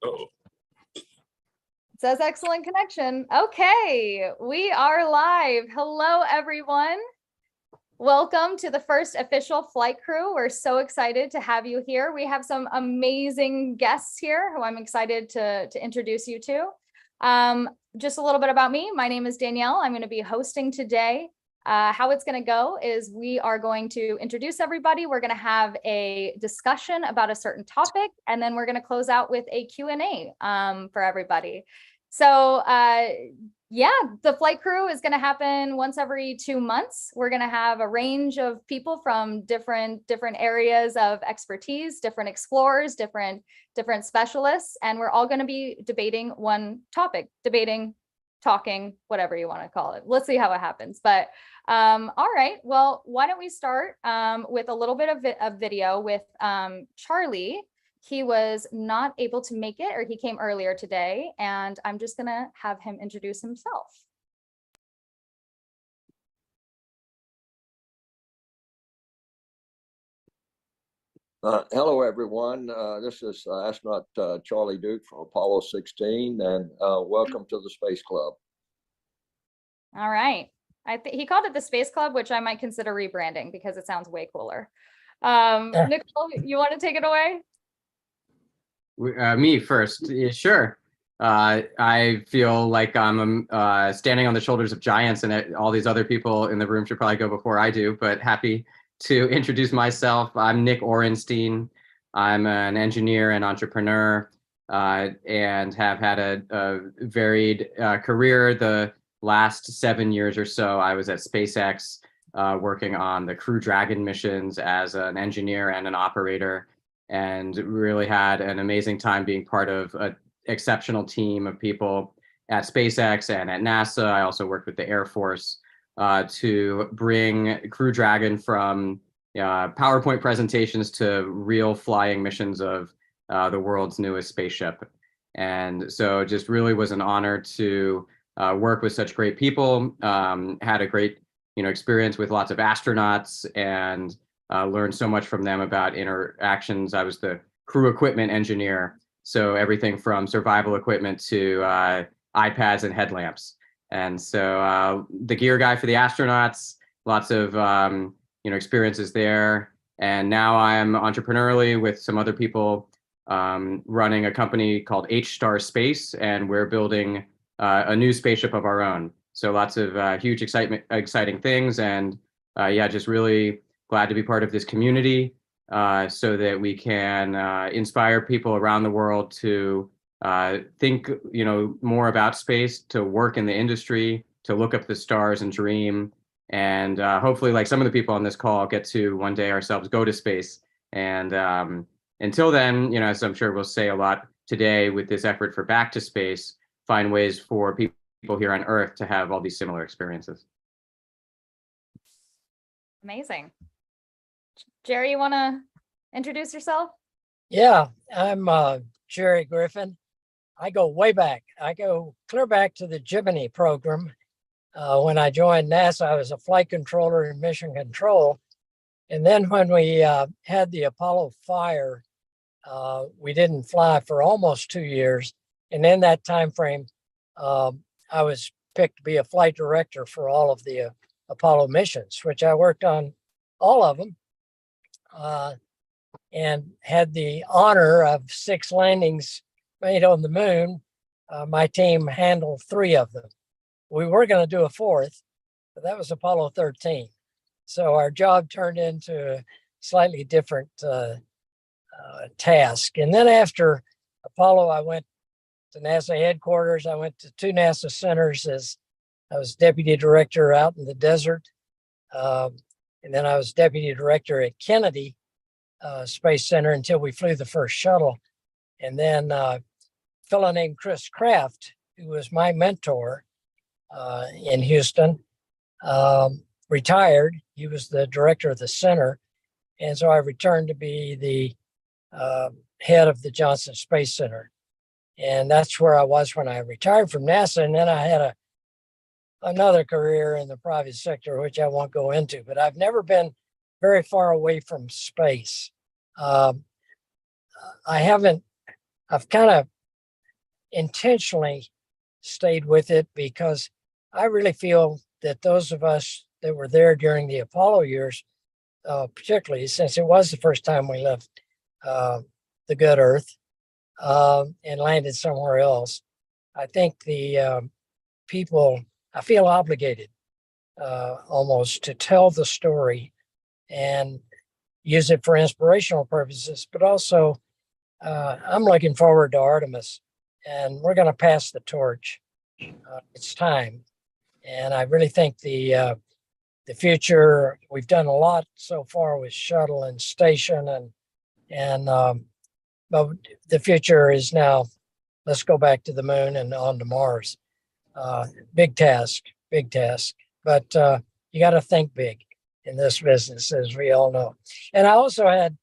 Uh-oh. It says excellent connection. Okay, we are live. Hello, everyone. Welcome to the first official flight crew. We're so excited to have you here. We have some amazing guests here who I'm excited to introduce you to. Just a little bit about me. My name is Danielle. I'm going to be hosting today. How it's going to go is we are going to introduce everybody. We're going to have a discussion about a certain topic, and then we're going to close out with a Q&A for everybody. So yeah, the flight crew is going to happen once every 2 months. We're going to have a range of people from different areas of expertise, different explorers, different specialists, and we're all going to be debating one topic, talking, whatever you want to call it. Let's see how it happens. But all right, well, why don't we start with a little bit of video with Charlie. He was not able to make it, or he came earlier today, and I'm just gonna have him introduce himself. Hello, everyone. This is astronaut Charlie Duke from Apollo 16, and welcome to the Space Club. All right. He called it the Space Club, which I might consider rebranding because it sounds way cooler. Nicole, you want to take it away? Me first. Yeah, sure. I feel like I'm standing on the shoulders of giants, and all these other people in the room should probably go before I do, but happy to introduce myself. I'm Nick Orenstein. I'm an engineer and entrepreneur, and have had a varied career. The last 7 years or so, I was at SpaceX working on the Crew Dragon missions as an engineer and an operator, and really had an amazing time being part of an exceptional team of people at SpaceX and at NASA. I also worked with the Air Force to bring Crew Dragon from PowerPoint presentations to real flying missions of the world's newest spaceship. And so just really was an honor to work with such great people. Had a great experience with lots of astronauts, and learned so much from them about interactions. I was the crew equipment engineer, so everything from survival equipment to iPads and headlamps. And so the gear guy for the astronauts, lots of experiences there. And now I'm entrepreneurially with some other people running a company called H-Star Space, and we're building a new spaceship of our own. So lots of huge exciting things, and yeah, just really glad to be part of this community so that we can inspire people around the world to think more about space, to work in the industry, to look up the stars and dream, and hopefully, like some of the people on this call, get to one day ourselves go to space. And until then, as I'm sure we'll say a lot today with this effort for Back to Space, find ways for people here on Earth to have all these similar experiences. Amazing. Gerry, you want to introduce yourself? Yeah, I'm Gerry Griffin. I go way back. I go clear back to the Gemini program. When I joined NASA, I was a flight controller in mission control. And then when we had the Apollo fire, we didn't fly for almost 2 years. And in that time frame, I was picked to be a flight director for all of the Apollo missions, which I worked on all of them, and had the honor of 6 landings made on the moon. My team handled 3 of them. We were going to do a 4th, but that was Apollo 13. So our job turned into a slightly different task. And then after Apollo, I went to NASA headquarters. I went to 2 NASA centers as I was deputy director out in the desert. And then I was deputy director at Kennedy Space Center until we flew the first shuttle. And then a fellow named Chris Kraft, who was my mentor in Houston, retired. He was the director of the center. And so I returned to be the head of the Johnson Space Center. And that's where I was when I retired from NASA. And then I had another career in the private sector, which I won't go into, but I've never been very far away from space. I've kind of intentionally stayed with it because I really feel that those of us that were there during the Apollo years, particularly since it was the first time we left the good Earth and landed somewhere else, I think the people, I feel obligated almost to tell the story and use it for inspirational purposes, but also I'm looking forward to Artemis, and we're going to pass the torch. It's time, and I really think the future. We've done a lot so far with shuttle and station, but the future is now. Let's go back to the moon and on to Mars. Big task, but you got to think big in this business, as we all know. And I also had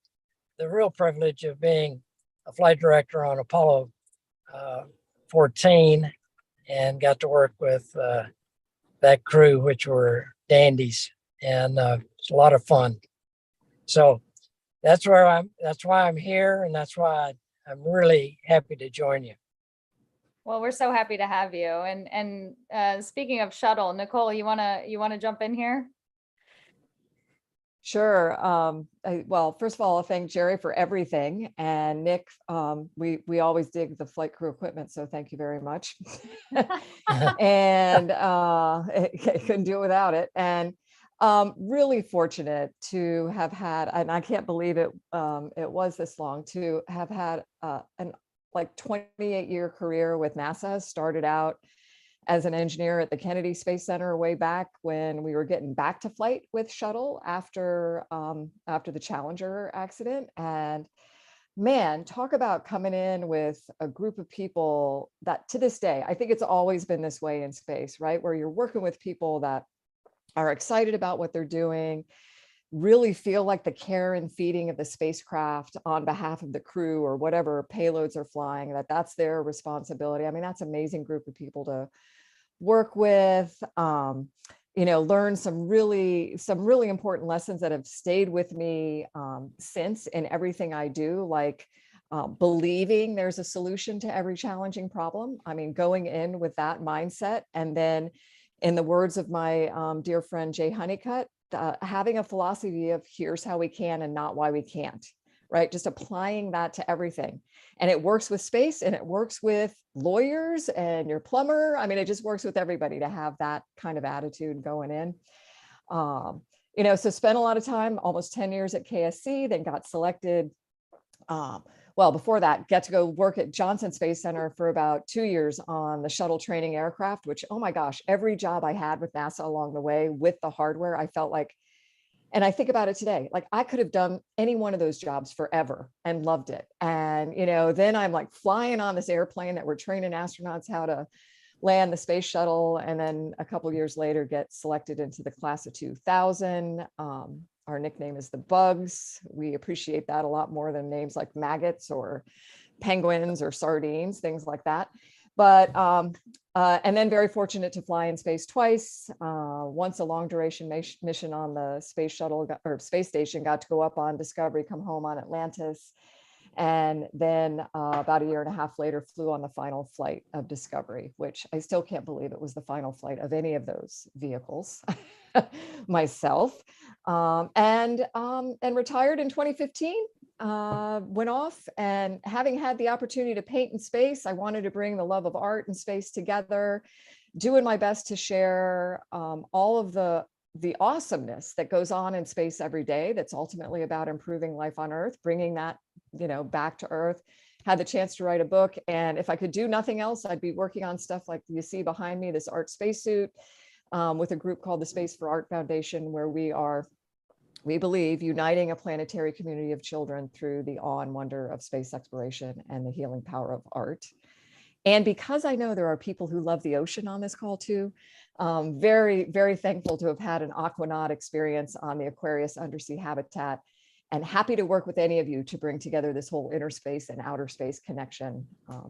the real privilege of being a flight director on Apollo 14 and got to work with that crew, which were dandies, and it's a lot of fun. So that's why I'm here, and that's why I'm really happy to join you. Well, we're so happy to have you. And speaking of shuttle, Nicole, you wanna jump in here? Sure. Well, first of all, I'll thank Gerry for everything, and Nick. We always dig the flight crew equipment, so thank you very much. And couldn't do it without it. And really fortunate to have had, and I can't believe it. It was this long to have had an 28-year career with NASA. Started out as an engineer at the Kennedy Space Center way back when we were getting back to flight with shuttle after the Challenger accident. And man, talk about coming in with a group of people that to this day, I think it's always been this way in space, right? Where you're working with people that are excited about what they're doing, really feel like the care and feeding of the spacecraft on behalf of the crew or whatever payloads are flying, that's their responsibility. I mean, that's an amazing group of people to work with, learn some really important lessons that have stayed with me since in everything I do, like believing there's a solution to every challenging problem. I mean, going in with that mindset, and then in the words of my dear friend Jay Honeycutt, having a philosophy of here's how we can and not why we can't, right? Just applying that to everything. And it works with space, and it works with lawyers and your plumber. I mean, it just works with everybody to have that kind of attitude going in. So spent a lot of time, almost 10 years at KSC, then got selected. Well, before that, got to go work at Johnson Space Center for about 2 years on the shuttle training aircraft, which, oh my gosh, every job I had with NASA along the way with the hardware, I felt like, and I think about it today, like I could have done any one of those jobs forever and loved it. And, then I'm like flying on this airplane that we're training astronauts how to land the space shuttle. And then a couple of years later, get selected into the class of 2000. Our nickname is the Bugs. We appreciate that a lot more than names like maggots or penguins or sardines, things like that. But and then very fortunate to fly in space twice. Once a long duration mission on the space shuttle or space station, got to go up on Discovery, come home on Atlantis. And then about a year and a half later, flew on the final flight of Discovery, which I still can't believe it was the final flight of any of those vehicles myself. And retired in 2015. Went off, and having had the opportunity to paint in space, I wanted to bring the love of art and space together, doing my best to share all of the awesomeness that goes on in space every day. That's ultimately about improving life on Earth, bringing that, back to Earth. Had the chance to write a book, and if I could do nothing else, I'd be working on stuff like you see behind me, this art spacesuit, with a group called the Space for Art Foundation, where we believe uniting a planetary community of children through the awe and wonder of space exploration and the healing power of art. And because I know there are people who love the ocean on this call too, very, very thankful to have had an aquanaut experience on the Aquarius undersea habitat, and happy to work with any of you to bring together this whole inner space and outer space connection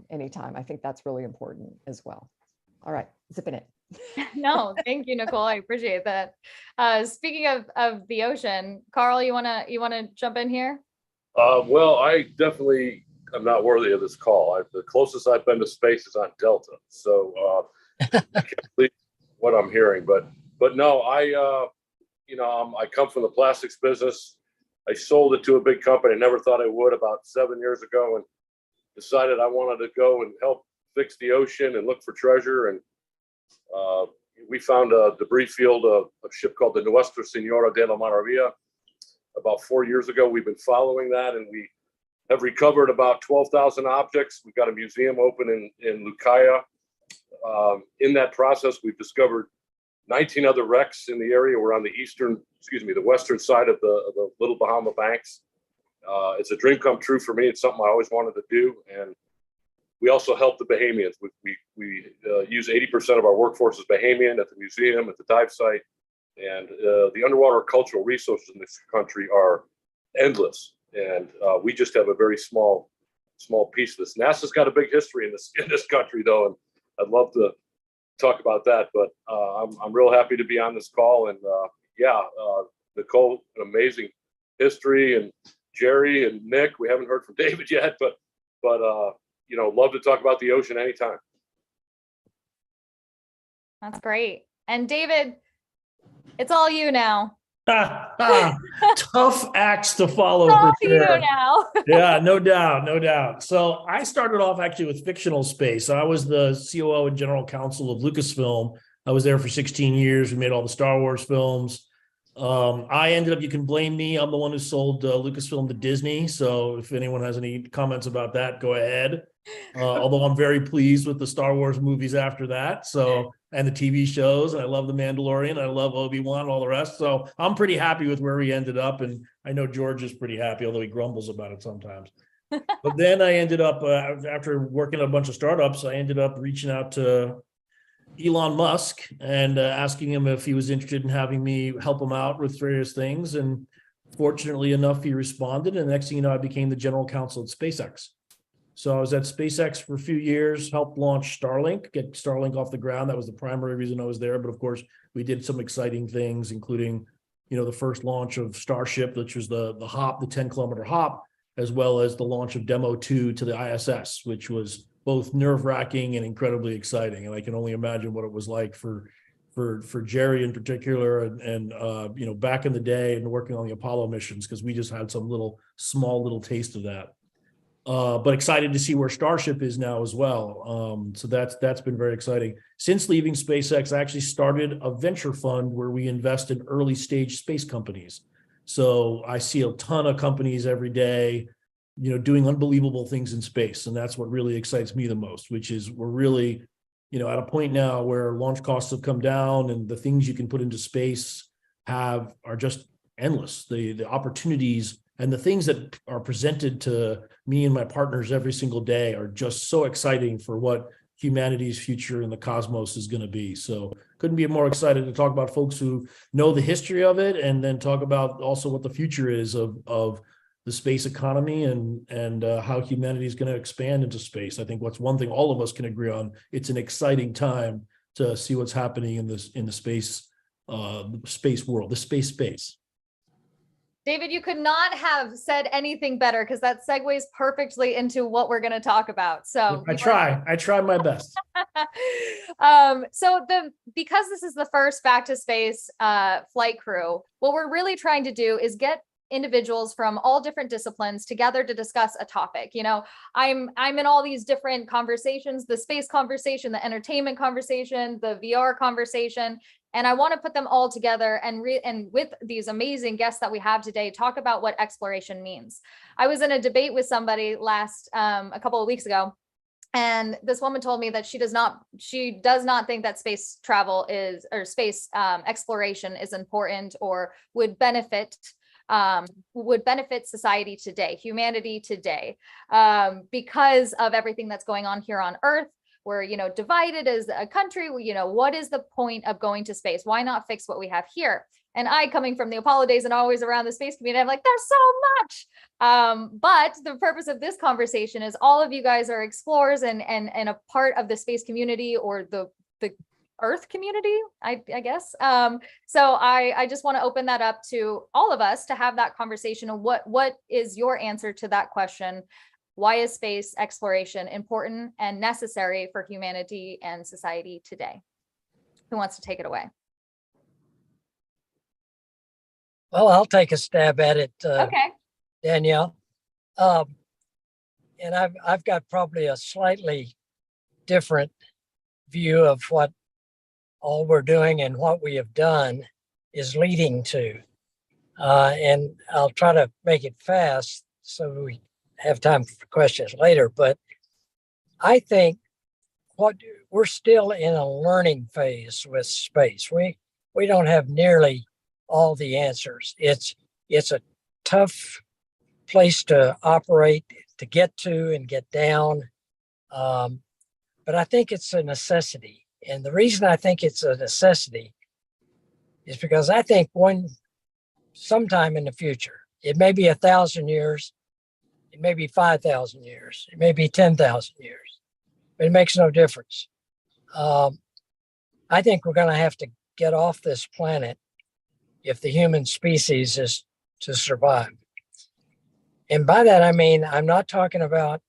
anytime. I think that's really important as well. All right, zipping it. No, thank you, Nicole. I appreciate that. Speaking of the ocean, Carl, you wanna jump in here? Well, I definitely I'm not worthy of this call. The closest I've been to space is on Delta. So I can't believe what I'm hearing. But no, I come from the plastics business. I sold it to a big company. I never thought I would about 7 years ago, and decided I wanted to go and help fix the ocean and look for treasure. And we found a debris field of a ship called the Nuestra Senora de la Maravilla about 4 years ago. We've been following that, and we have recovered about 12,000 objects. We've got a museum open in Lucaya. In that process, we've discovered 19 other wrecks in the area. We're on the western side of the Little Bahama Banks. It's a dream come true for me. It's something I always wanted to do. And we also help the Bahamians. We use 80% of our workforce as Bahamian at the museum, at the dive site. And the underwater cultural resources in this country are endless. And we just have a very small piece of this. NASA's got a big history in this country, though, and I'd love to talk about that. But I'm real happy to be on this call. And Nicole, an amazing history, and Gerry and Nick. We haven't heard from David yet, but love to talk about the ocean anytime. That's great. And David, it's all you now. Tough acts to follow. It's all for you sure. now. Yeah, no doubt. So I started off actually with fictional space. I was the COO and general counsel of Lucasfilm. I was there for 16 years. We made all the Star Wars films. I ended up, you can blame me. I'm the one who sold Lucasfilm to Disney. So if anyone has any comments about that, go ahead. Although I'm very pleased with the Star Wars movies after that. So, and the TV shows, and I love The Mandalorian, I love Obi-Wan, all the rest. So I'm pretty happy with where we ended up. And I know George is pretty happy, although he grumbles about it sometimes. But then I ended up, after working at a bunch of startups, I ended up reaching out to Elon Musk and asking him if he was interested in having me help him out with various things. And fortunately enough, he responded. And the next thing you know, I became the general counsel at SpaceX. So I was at SpaceX for a few years, helped launch Starlink, get Starlink off the ground. That was the primary reason I was there. But of course, we did some exciting things, including, the first launch of Starship, which was the hop, the 10-kilometer hop, as well as the launch of Demo 2 to the ISS, which was both nerve-wracking and incredibly exciting. And I can only imagine what it was like for Gerry in particular, and back in the day and working on the Apollo missions, because we just had some small little taste of that. But excited to see where Starship is now as well. So that's been very exciting. Since leaving SpaceX, I actually started a venture fund where we invest in early stage space companies. So I see a ton of companies every day, doing unbelievable things in space. And that's what really excites me the most, which is we're really, at a point now where launch costs have come down and the things you can put into space are just endless. The opportunities and the things that are presented to me and my partners every single day are just so exciting for what humanity's future in the cosmos is going to be. So couldn't be more excited to talk about folks who know the history of it, and then talk about also what the future is of the space economy and how humanity is going to expand into space. I think what's one thing all of us can agree on, it's an exciting time to see what's happening in the space world, the space. David, you could not have said anything better, because that segues perfectly into what we're going to talk about. So I try my best. Because this is the first back to space flight crew, what we're really trying to do is get individuals from all different disciplines together to discuss a topic. I'm in all these different conversations, the space conversation, the entertainment conversation, the VR conversation, and I want to put them all together and with these amazing guests that we have today, talk about what exploration means. I was in a debate with somebody a couple of weeks ago, and this woman told me that she does not think that space travel space exploration is important or would benefit society today, humanity today, because of everything that's going on here on Earth. We're, divided as a country. What is the point of going to space? Why not fix what we have here? And I, coming from the Apollo days and always around the space community, I'm like, there's so much. But the purpose of this conversation is all of you guys are explorers and a part of the space community, or the Earth community, I guess. So I just want to open that up to all of us to have that conversation. And what is your answer to that question? Why is space exploration important and necessary for humanity and society today? Who wants to take it away? Well, I'll take a stab at it, Okay. Danielle. And I've got probably a slightly different view of what all we're doing and what we have done is leading to. And I'll try to make it fast so we have time for questions later. But I think we're still in a learning phase with space. We don't have nearly all the answers. It's a tough place to operate, to get to and get down. But I think it's a necessity. And the reason I think it's a necessity is because I think sometime in the future, it may be 1,000 years, it may be 5,000 years, it may be 10,000 years, but it makes no difference. I think we're going to have to get off this planet if the human species is to survive. And by that, I mean, I'm not talking about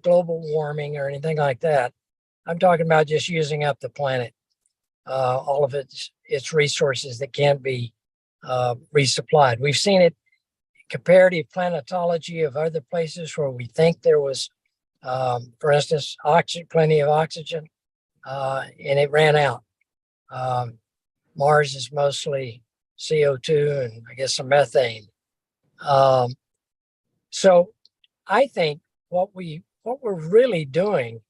global warming or anything like that. I'm talking about just using up the planet, all of its resources that can't be resupplied. We've seen it comparative planetology of other places where we think there was, for instance, plenty of oxygen, and it ran out. Mars is mostly CO2 and I guess some methane. So I think what we're really doing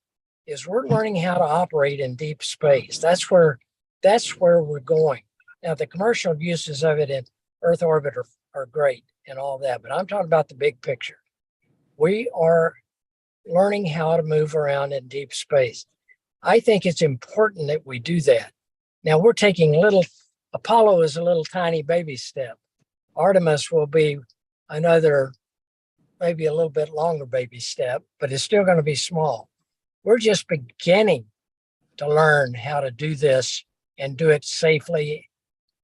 is we're learning how to operate in deep space. That's where we're going. Now, the commercial uses of it in Earth orbit are great and all that, but I'm talking about the big picture. We are learning how to move around in deep space. I think it's important that we do that. Now, we're taking Apollo is a little tiny baby step. Artemis will be another, maybe a little bit longer baby step, but it's still going to be small. We're just beginning to learn how to do this and do it safely.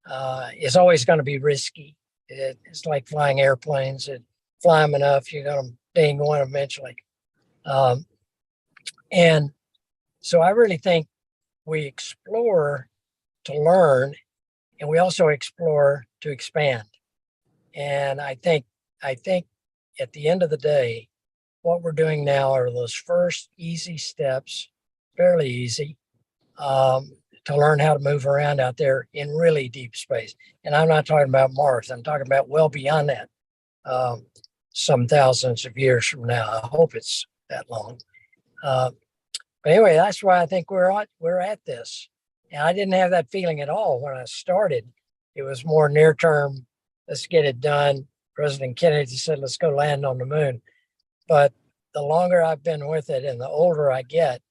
It's always going to be risky. It's like flying airplanes. Fly them enough, you're going to ding one eventually. And so I really think we explore to learn, and we also explore to expand. And I think at the end of the day, what we're doing now are those first easy steps, fairly easy, to learn how to move around out there in really deep space. And I'm not talking about Mars. I'm talking about well beyond that, some thousands of years from now. I hope it's that long. But anyway, that's why I think we're at this. And I didn't have that feeling at all when I started. It was more near term. Let's get it done. President Kennedy said, let's go land on the moon. But the longer I've been with it and the older I get,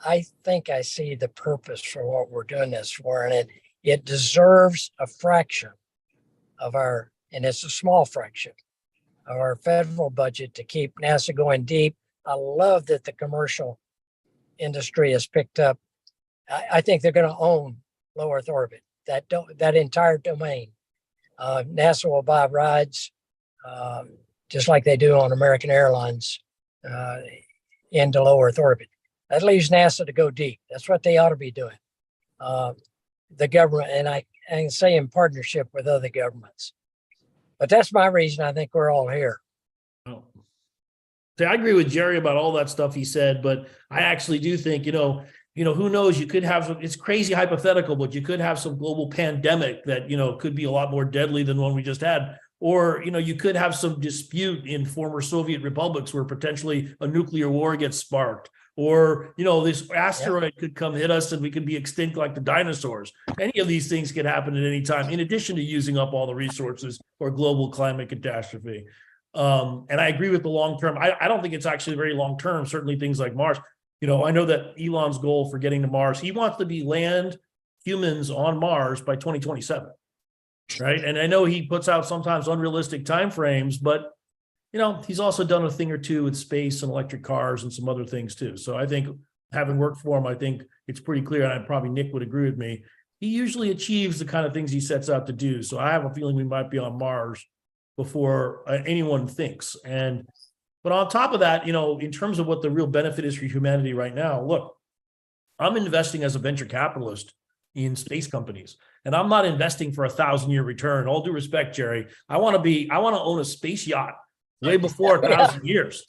I think I see the purpose for what we're doing this for. And it deserves a fraction of and it's a small fraction of our federal budget to keep NASA going deep. I love that the commercial industry has picked up. I think they're going to own low Earth orbit, that entire domain. NASA will buy rides, just like they do on American Airlines, into low Earth orbit. That leaves NASA to go deep. That's what they ought to be doing. The government, and I can say in partnership with other governments. But that's my reason I think we're all here. Oh. See, I agree with Gerry about all that stuff he said, but I actually do think, who knows, you could have it's crazy hypothetical, but you could have some global pandemic that, could be a lot more deadly than one we just had. Or, you could have some dispute in former Soviet republics where potentially a nuclear war gets sparked. Or, this asteroid could come hit us and we could be extinct like the dinosaurs. Any of these things could happen at any time, in addition to using up all the resources or global climate catastrophe. And I agree with the long term. I don't think it's actually very long term. Certainly things like Mars. I know that Elon's goal for getting to Mars, he wants to be land humans on Mars by 2027. Right. And I know he puts out sometimes unrealistic timeframes, but he's also done a thing or two with space and electric cars and some other things too. So I think having worked for him, I think it's pretty clear, and probably Nick would agree with me, he usually achieves the kind of things he sets out to do. So I have a feeling we might be on Mars before anyone thinks. And But on top of that, in terms of what the real benefit is for humanity right now, look, I'm investing as a venture capitalist in space companies, and I'm not investing for 1,000-year return. All due respect, Gerry, I want to own a space yacht way before 1,000 years.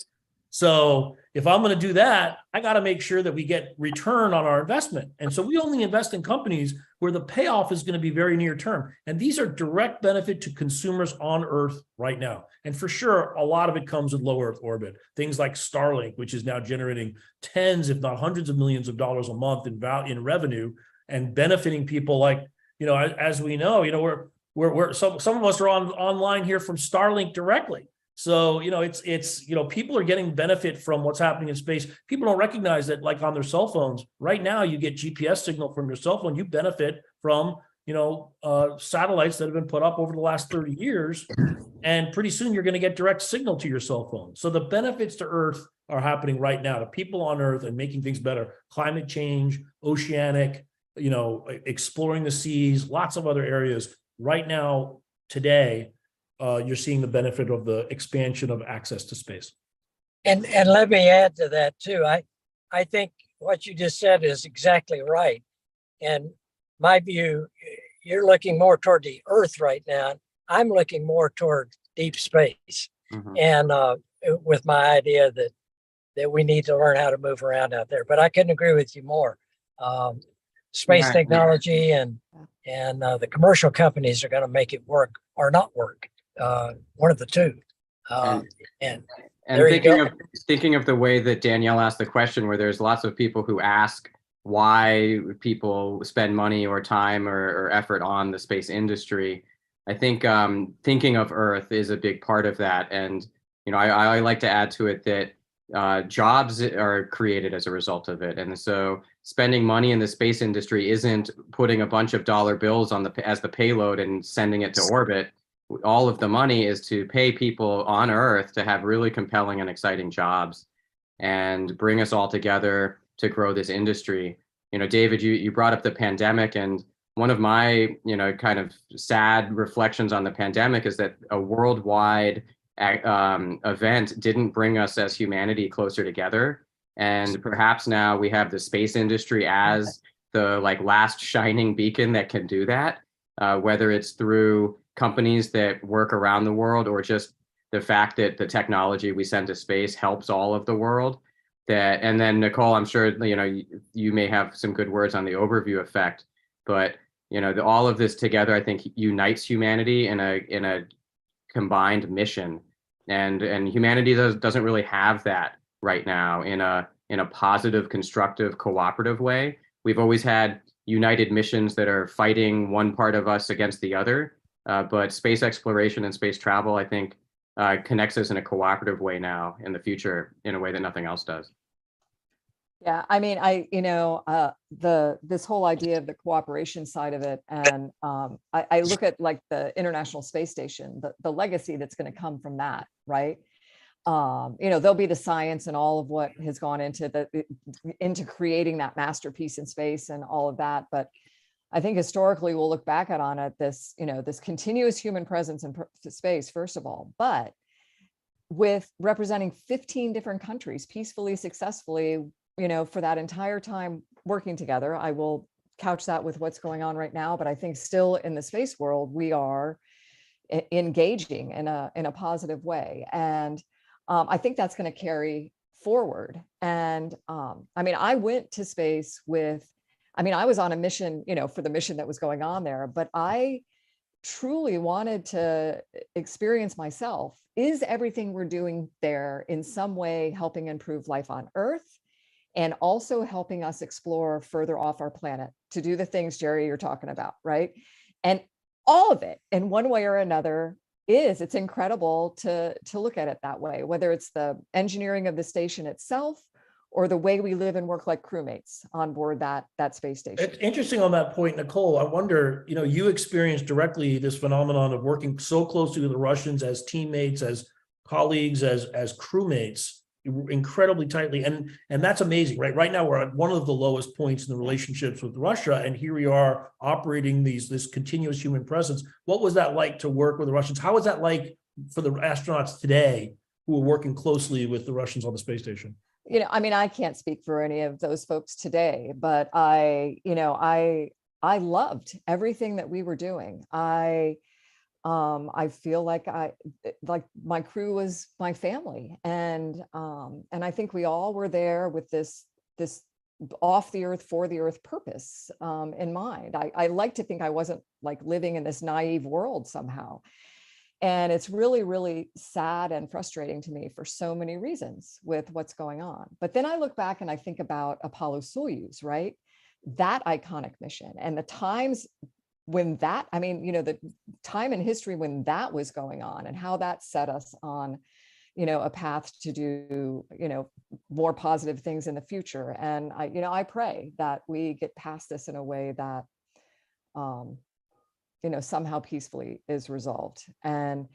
So if I'm going to do that, I got to make sure that we get return on our investment. And so we only invest in companies where the payoff is going to be very near term. And these are direct benefit to consumers on Earth right now. And for sure, a lot of it comes with low Earth orbit. Things like Starlink, which is now generating tens, if not hundreds of millions of dollars a month in revenue and benefiting people like, as we know, we're some of us are online here from Starlink directly. So, it's people are getting benefit from what's happening in space. People don't recognize that, like on their cell phones right now, you get GPS signal from your cell phone. You benefit from, satellites that have been put up over the last 30 years. And pretty soon you're going to get direct signal to your cell phone. So the benefits to Earth are happening right now to people on Earth and making things better. Climate change, oceanic, exploring the seas, lots of other areas right now today. You're seeing the benefit of the expansion of access to space. And let me add to that too. I think what you just said is exactly right. And my view, you're looking more toward the Earth right now. I'm looking more toward deep space. Mm-hmm. And with my idea that we need to learn how to move around out there. But I couldn't agree with you more. Space technology and the commercial companies are going to make it work or not work. One of the two. And thinking of the way that Danielle asked the question, where there's lots of people who ask why people spend money or time or effort on the space industry. I think thinking of Earth is a big part of that. And, I like to add to it that jobs are created as a result of it. And so spending money in the space industry isn't putting a bunch of dollar bills as the payload and sending it to orbit. All of the money is to pay people on Earth to have really compelling and exciting jobs and bring us all together to grow this industry. David, you brought up the pandemic, and one of my, kind of sad reflections on the pandemic is that a worldwide event didn't bring us as humanity closer together. And perhaps now we have the space industry as the last shining beacon that can do that, whether it's through companies that work around the world or just the fact that the technology we send to space helps all of the world. And then Nicole, I'm sure you may have some good words on the overview effect, but all of this together, I think, unites humanity in a combined mission, and humanity doesn't really have that right now in a positive, constructive, cooperative way. We've always had united missions that are fighting one part of us against the other. But space exploration and space travel, I think, connects us in a cooperative way now in the future in a way that nothing else does. Yeah, I mean, this whole idea of the cooperation side of it, and I look at the International Space Station, the legacy that's going to come from that, right? There'll be the science and all of what has gone into creating that masterpiece in space and all of that, but I think historically we'll look back on it, this continuous human presence in space, first of all, but with representing 15 different countries peacefully, successfully, for that entire time working together. I will couch that with what's going on right now, but I think still in the space world, we are engaging in a positive way. And I think that's going to carry forward. And I went to space I was on a mission, for the mission that was going on there, but I truly wanted to experience myself. Is everything we're doing there in some way helping improve life on Earth and also helping us explore further off our planet to do the things, Gerry, you're talking about, right? And all of it in one way or another it's incredible to look at it that way, whether it's the engineering of the station itself or the way we live and work like crewmates on board that space station. It's interesting on that point, Nicole. I wonder, you experienced directly this phenomenon of working so closely with the Russians as teammates, as colleagues, as crewmates, incredibly tightly. And that's amazing, right? Right now, we're at one of the lowest points in the relationships with Russia. And here we are operating this continuous human presence. What was that like to work with the Russians? How was that like for the astronauts today who were working closely with the Russians on the space station? I mean, I can't speak for any of those folks today, but I loved everything that we were doing. I feel like my crew was my family, and I think we all were there with this off the earth, for the earth purpose in mind. I like to think I wasn't like living in this naive world somehow. And it's really, really sad and frustrating to me for so many reasons with what's going on. But then I look back and I think about Apollo-Soyuz, right? That iconic mission and the times when that, I mean, the time in history when that was going on and how that set us on, a path to do, more positive things in the future. And I pray that we get past this in a way that, somehow peacefully is resolved. And,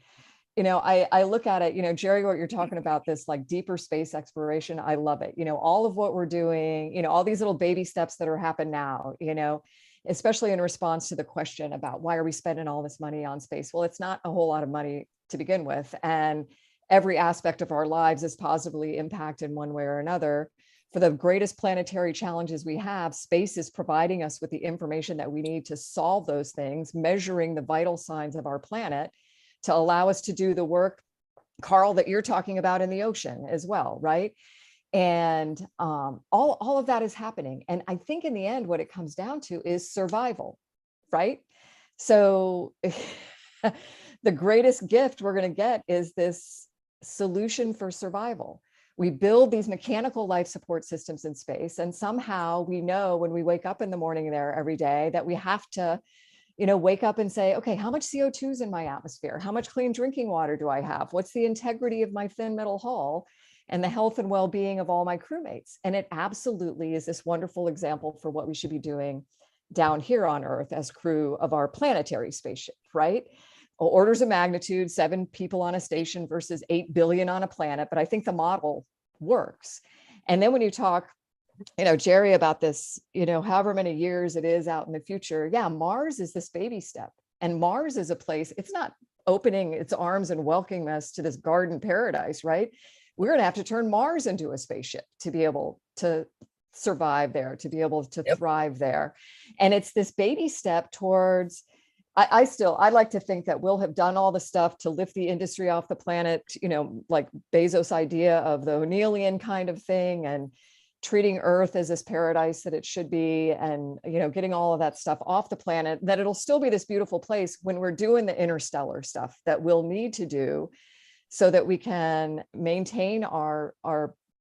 I look at it, Gerry, what you're talking about, this like deeper space exploration, I love it. All of what we're doing, all these little baby steps that are happening now, especially in response to the question about why are we spending all this money on space? Well, it's not a whole lot of money to begin with. And every aspect of our lives is positively impacted in one way or another. For the greatest planetary challenges we have, space is providing us with the information that we need to solve those things, measuring the vital signs of our planet to allow us to do the work, Carl, that you're talking about in the ocean as well, right? And all of that is happening. And I think in the end, what it comes down to is survival, right? So the greatest gift we're going to get is this solution for survival. We build these mechanical life support systems in space, and somehow we know when we wake up in the morning there every day that we have to, wake up and say, okay, how much CO2 is in my atmosphere? How much clean drinking water do I have? What's the integrity of my thin metal hull and the health and well-being of all my crewmates? And it absolutely is this wonderful example for what we should be doing down here on Earth as crew of our planetary spaceship, right? Orders of magnitude, 7 people on a station versus 8 billion on a planet. But I think the model works. And then when you talk, Gerry, about this, however many years it is out in the future, yeah, Mars is this baby step. And Mars is a place, it's not opening its arms and welcoming us to this garden paradise, right? We're going to have to turn Mars into a spaceship to be able to survive there, to be able to thrive there. And it's this baby step towards, I like to think that we'll have done all the stuff to lift the industry off the planet, like Bezos' idea of the O'Neillian kind of thing, and treating Earth as this paradise that it should be, and, getting all of that stuff off the planet, that it'll still be this beautiful place when we're doing the interstellar stuff that we'll need to do so that we can maintain our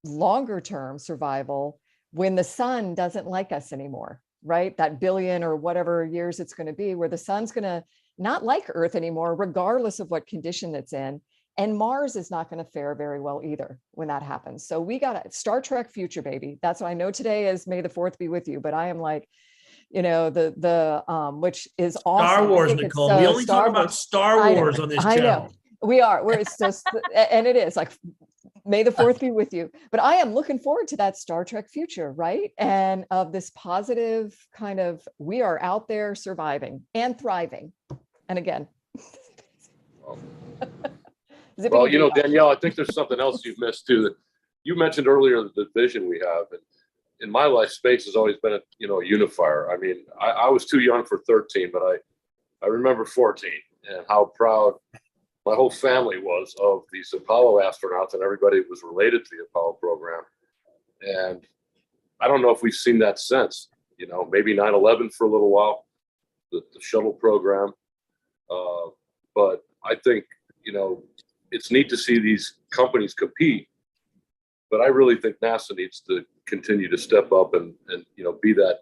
longer term survival when the sun doesn't like us anymore. Right? That billion or whatever years it's going to be, where the sun's going to not like Earth anymore, regardless of what condition it's in. And Mars is not going to fare very well either when that happens. So we got a Star Trek future, baby. That's what I know today is May the 4th be with you. But I am like, which is awesome. Star Wars, Nicole. We only talk about Star Wars on this channel. I know. We are. It's just, and it is like, May the 4th be with you. But I am looking forward to that Star Trek future, right? And of this positive kind of, we are out there surviving and thriving. And again. Well, Danielle, I think there's something else you've missed too. That you mentioned earlier, the vision we have. And in my life, space has always been a unifier. I mean, I was too young for 13, but I remember 14 and how proud my whole family was of these Apollo astronauts, and everybody was related to the Apollo program. And I don't know if we've seen that since, maybe 9/11 for a little while, the shuttle program. But I think, it's neat to see these companies compete, but I really think NASA needs to continue to step up and be that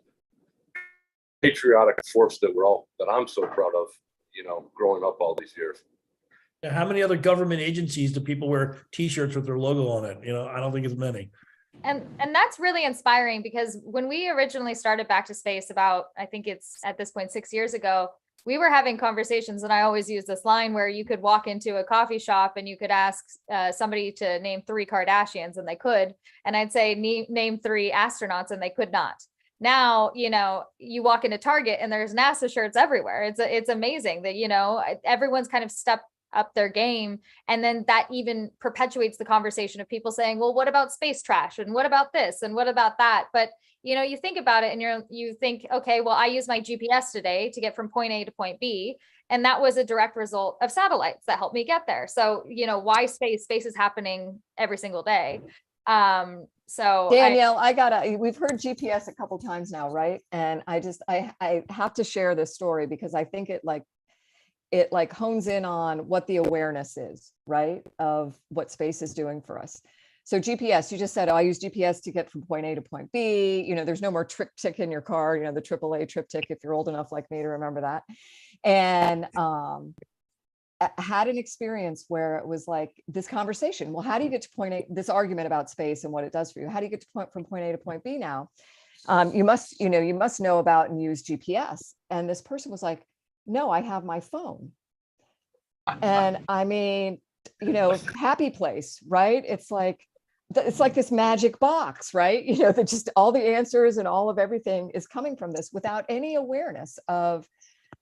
patriotic force that I'm so proud of, growing up all these years. How many other government agencies do people wear T-shirts with their logo on it? I don't think it's many. And that's really inspiring, because when we originally started Back to Space about, I think it's at this point 6 years ago, we were having conversations, and I always use this line where you could walk into a coffee shop and you could ask somebody to name 3 Kardashians, and they could, and I'd say name 3 astronauts, and they could not. Now, you walk into Target and there's NASA shirts everywhere. It's amazing that, everyone's kind of stepped up their game. And then that even perpetuates the conversation of people saying, well, what about space trash? And what about this? And what about that? But you think about it and you think, okay, well, I use my GPS today to get from point A to point B. And that was a direct result of satellites that helped me get there. So, why space? Space is happening every single day. So Danielle, we've heard GPS a couple times now, right? And I have to share this story because I think it hones in on what the awareness is, right? Of what space is doing for us. So GPS, you just said, I use GPS to get from point A to point B. There's no more triptych in your car, the AAA triptych, if you're old enough like me to remember that. And I had an experience where it was like this conversation. Well, how do you get to point A, this argument about space and what it does for you? How do you get from point A to point B now? You must know about and use GPS. And this person was like, no, I have my phone. And I mean, happy place, right? It's like this magic box, right? That just all the answers and all of everything is coming from this without any awareness of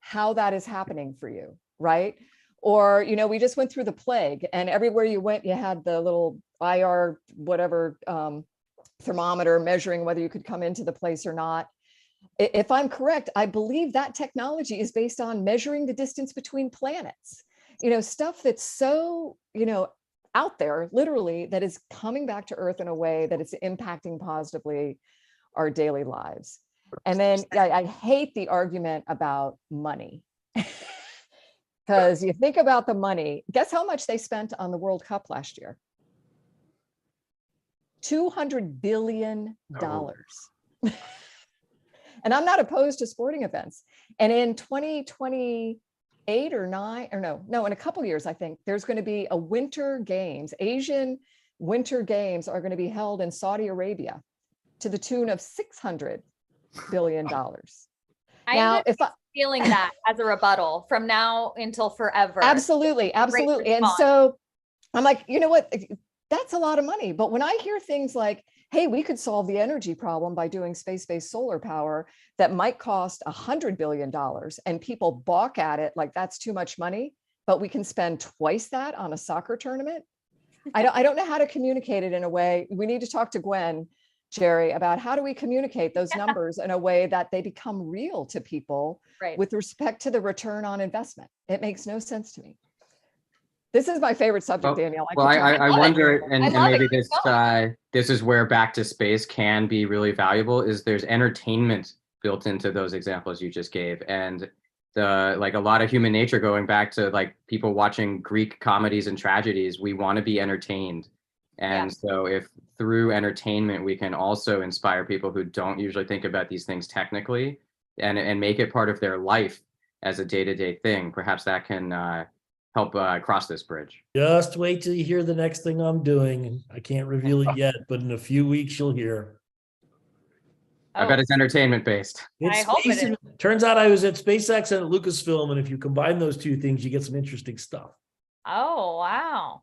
how that is happening for you, right? Or, we just went through the plague and everywhere you went, you had the little IR, whatever, thermometer measuring whether you could come into the place or not. If I'm correct, I believe that technology is based on measuring the distance between planets, stuff that's so, out there literally that is coming back to Earth in a way that it's impacting positively our daily lives. And then I hate the argument about money. Because you think about the money, guess how much they spent on the World Cup last year? $200 billion. Oh. And I'm not opposed to sporting events. And in 2028 or in a couple of years, I think there's going to be a winter games. Asian winter games are going to be held in Saudi Arabia to the tune of $600 billion. Now, if I feeling that as a rebuttal from now until forever. Absolutely. And so I'm like, you know what? That's a lot of money. But when I hear things like, hey, we could solve the energy problem by doing space-based solar power that might cost $100 billion and people balk at it like that's too much money, but we can spend twice that on a soccer tournament. I don't know how to communicate it in a way. We need to talk to Gwen, Gerry, about how do we communicate those numbers in a way that they become real to people with respect to the return on investment. It makes no sense to me. This is my favorite subject, Danielle. I wonder, and maybe this is where back to space can be really valuable, is there's entertainment built into those examples you just gave. And a lot of human nature, going back to people watching Greek comedies and tragedies, we want to be entertained. And so if through entertainment, we can also inspire people who don't usually think about these things technically and make it part of their life as a day-to-day thing, perhaps that can help cross this bridge. Just wait till you hear the next thing I'm doing. I can't reveal it yet, but in a few weeks you'll hear. I bet it's entertainment based. I hope it is. Turns out I was at SpaceX and at Lucasfilm, and if you combine those two things, you get some interesting stuff. Oh, wow.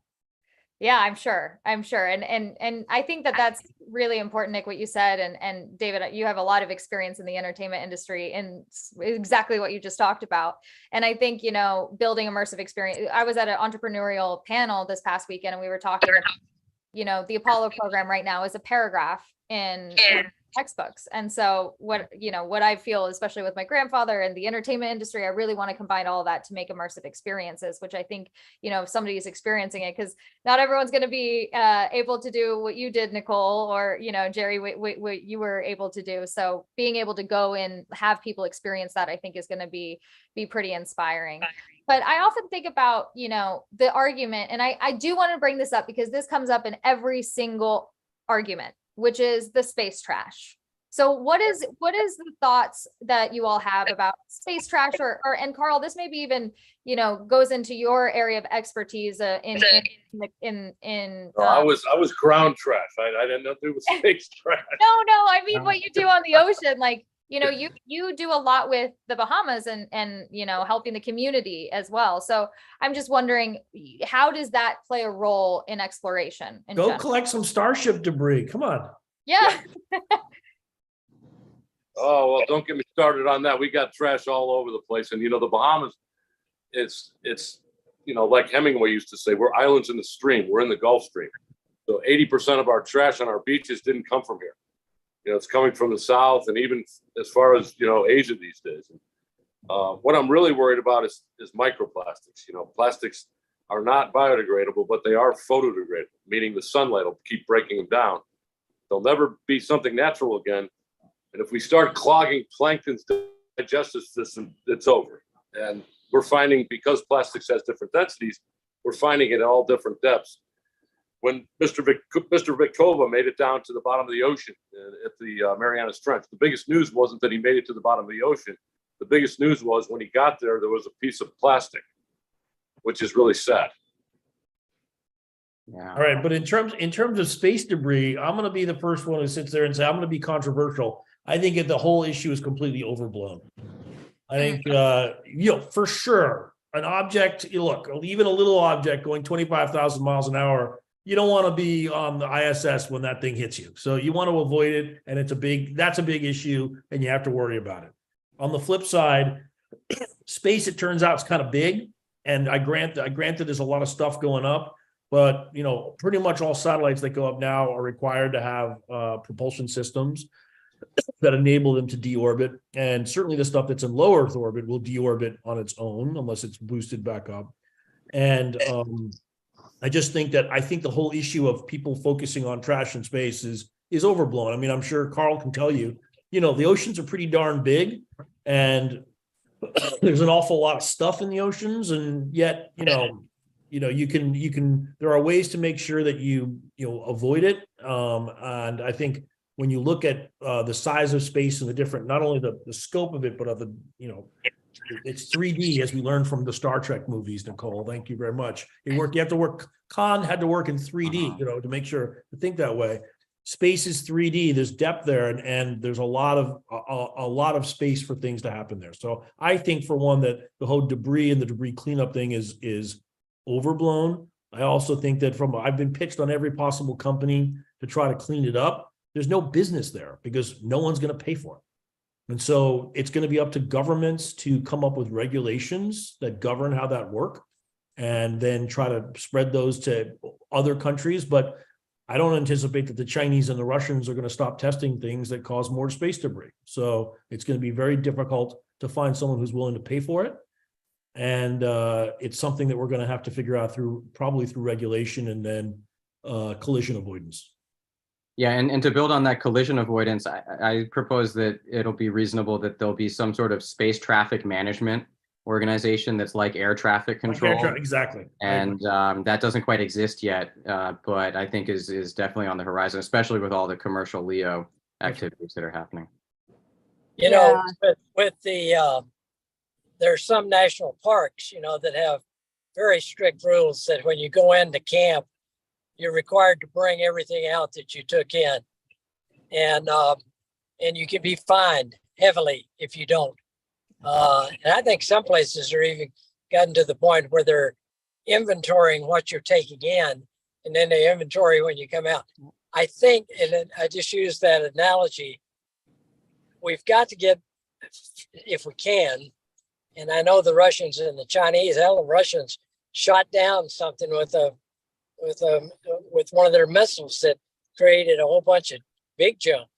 Yeah, I'm sure. And I think that that's really important, Nick, what you said. And David, you have a lot of experience in the entertainment industry and exactly what you just talked about. And I think, building immersive experience. I was at an entrepreneurial panel this past weekend and we were talking about, the Apollo program right now is a paragraph in textbooks. And so what I feel, especially with my grandfather and the entertainment industry, I really want to combine all of that to make immersive experiences, which I think, if somebody is experiencing it, because not everyone's going to be able to do what you did, Nicole, or, Gerry, what you were able to do. So being able to go and have people experience that, I think is going to be pretty inspiring. But I often think about, the argument, and I do want to bring this up because this comes up in every single argument, which is the space trash. So what is the thoughts that you all have about space trash and Carl, this maybe even, goes into your area of expertise I was ground trash. I didn't know there was space trash. No, I mean what you do on the ocean, you do a lot with the Bahamas and helping the community as well. So I'm just wondering, how does that play a role in exploration? Go collect some Starship debris. Come on. Yeah. Oh, well, don't get me started on that. We got trash all over the place. And, the Bahamas, it's like Hemingway used to say, we're islands in the stream. We're in the Gulf Stream. So 80% of our trash on our beaches didn't come from here. It's coming from the South and even as far as, Asia these days. What I'm really worried about is microplastics. Plastics are not biodegradable, but they are photodegradable, meaning the sunlight will keep breaking them down. They'll never be something natural again. And if we start clogging plankton's digestive system, it's over. And we're finding, because plastics has different densities, we're finding it at all different depths. When Mr. Vicova made it down to the bottom of the ocean at the Marianas Trench, the biggest news wasn't that he made it to the bottom of the ocean. The biggest news was when he got there, there was a piece of plastic, which is really sad. Yeah. All right, but in terms of space debris, I'm going to be the first one who sits there and say I'm going to be controversial. I think that the whole issue is completely overblown. I think for sure an object, look, even a little object going 25,000 miles an hour, you don't want to be on the ISS when that thing hits you. So you want to avoid it, and that's a big issue, and you have to worry about it. On the flip side, space, it turns out, is kind of big, and I grant that there's a lot of stuff going up, but pretty much all satellites that go up now are required to have propulsion systems that enable them to deorbit, and certainly the stuff that's in low Earth orbit will deorbit on its own unless it's boosted back up. And I just think the whole issue of people focusing on trash in space is overblown. I mean, I'm sure Carl can tell you, the oceans are pretty darn big, and there's an awful lot of stuff in the oceans, and yet, you can, there are ways to make sure that you avoid it. And I think when you look at the size of space and the different, not only the scope of it, but of the, it's 3D, as we learned from the Star Trek movies, Nicole. Thank you very much. You have to work, Khan had to work in 3D, to make sure to think that way. Space is 3D, there's depth there, and there's a lot of space for things to happen there. So I think, for one, that the whole debris and the debris cleanup thing is overblown. I also think that I've been pitched on every possible company to try to clean it up. There's no business there because no one's going to pay for it. And so it's going to be up to governments to come up with regulations that govern how that work, and then try to spread those to other countries. But I don't anticipate that the Chinese and the Russians are going to stop testing things that cause more space debris. So it's going to be very difficult to find someone who's willing to pay for it. And it's something that we're going to have to figure out probably through regulation and then collision avoidance. Yeah, and to build on that collision avoidance, I propose that it'll be reasonable that there'll be some sort of space traffic management organization that's like air traffic control. Exactly. And that doesn't quite exist yet, but I think is definitely on the horizon, especially with all the commercial LEO activities that are happening. With the there's some national parks, that have very strict rules that when you go into camp, you're required to bring everything out that you took in, and you can be fined heavily if you don't. And I think some places are even gotten to the point where they're inventorying what you're taking in, and then they inventory when you come out. I think, and I just use that analogy, we've got to get, if we can, and I know the Russians and the Chinese, the Russians shot down something with one of their missiles that created a whole bunch of big junk.